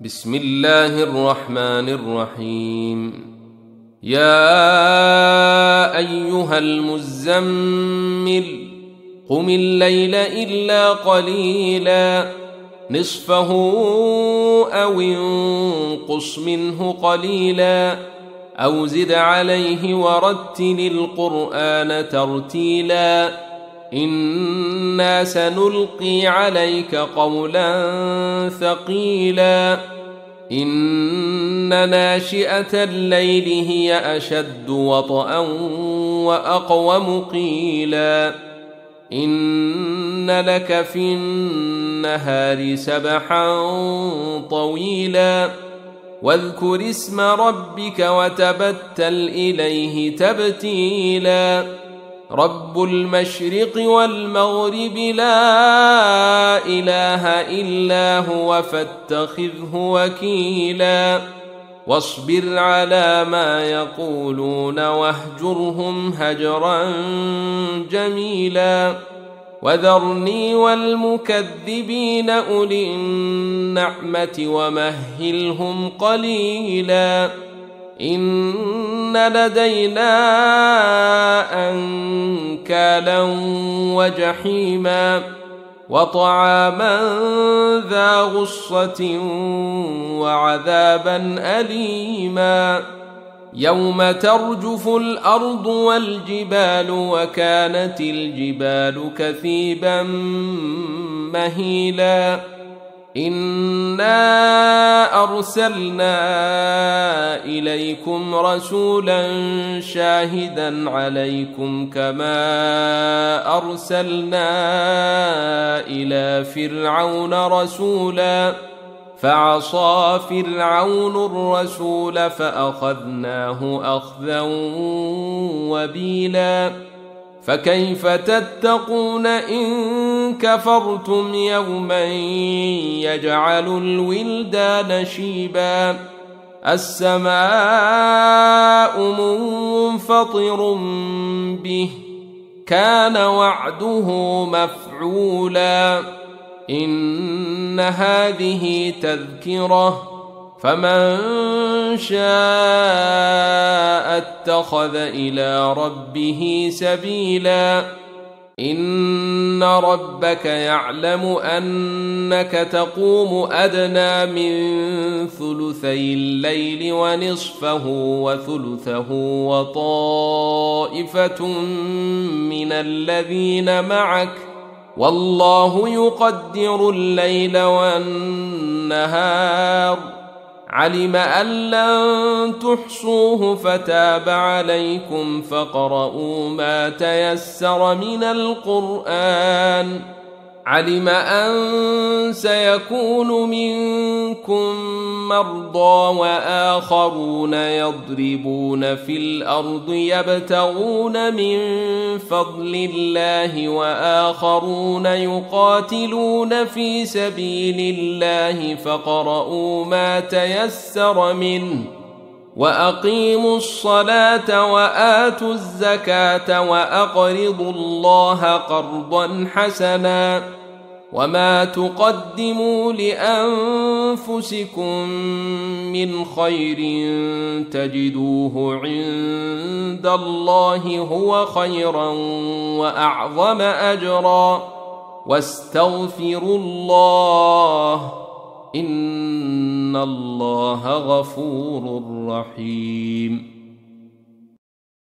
بسم الله الرحمن الرحيم. يا أيها المزمل قم الليل إلا قليلا نصفه أو انقص منه قليلا أو زد عليه ورتل القرآن ترتيلا إنا سنلقي عليك قولا ثقيلا إن ناشئة الليل هي أشد وطئا وأقوم قيلا إن لك في النهار سبحا طويلا واذكر اسم ربك وتبتل إليه تبتيلا رب المشرق والمغرب لا إله إلا هو فاتخذه وكيلا واصبر على ما يقولون واهجرهم هجرا جميلا وذرني والمكذبين أولي النعمة ومهلهم قليلا إن لدينا أنكالا وجحيما وطعاما ذا غصة وعذابا أليما يوم ترجف الأرض والجبال وكانت الجبال كثيبا مهيلا إنا أرسلنا إليكم رسولا شاهدا عليكم كما أرسلنا إلى فرعون رسولا فعصى فرعون الرسول فأخذناه أخذا وبيلا فكيف تتقون إن كفرتم يوما يجعل الولدان شيبا السماء منفطر به كان وعده مفعولا إن هذه تذكرة فمن شاء اتخذ إلى ربه سبيلا إن ربك يعلم أنك تقوم أدنى من ثلثي الليل ونصفه وثلثه وطائفة من الذين معك والله يقدر الليل والنهار علم أن لن تحصوه فتاب عليكم فاقرؤوا ما تيسر من القرآن علم أن سيكون منكم مرضى وآخرون يضربون في الأرض يبتغون من فضل الله وآخرون يقاتلون في سبيل الله فاقرؤوا ما تيسر منه وأقيموا الصلاة وآتوا الزكاة وأقرضوا الله قرضا حسنا وما تقدموا لأنفسكم من خير تجدوه عند الله هو خيرا وأعظم أجرا واستغفروا الله إن الله غفور رحيم.